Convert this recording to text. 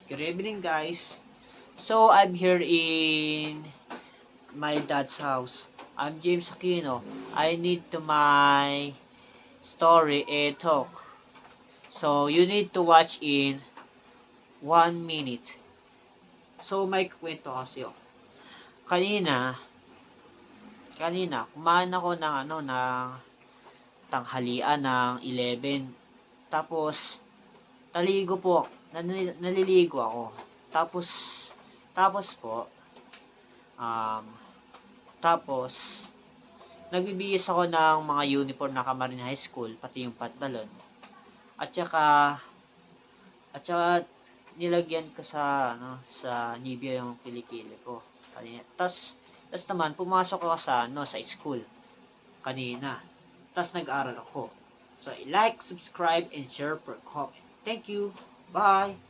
Good evening, guys. So, I'm here in my dad's house. I'm James Aquino. I need to my story a talk. So, you need to watch in 1 minute. So, may kwento kasi ako. Kanina, kumain ako ng tanghalian ng 11. Tapos, naliligo ako. Tapos, tapos po, um, tapos, nagbibihis ako ng mga uniform na Camarines High School, pati yung pantalon. At saka nilagyan ko sa Nivea yung kilikili ko. Kanina. Tas naman, pumasok ako sa school kanina. Tas nag-aral ako. So, like, subscribe, and share per comment. Thank you. Bye.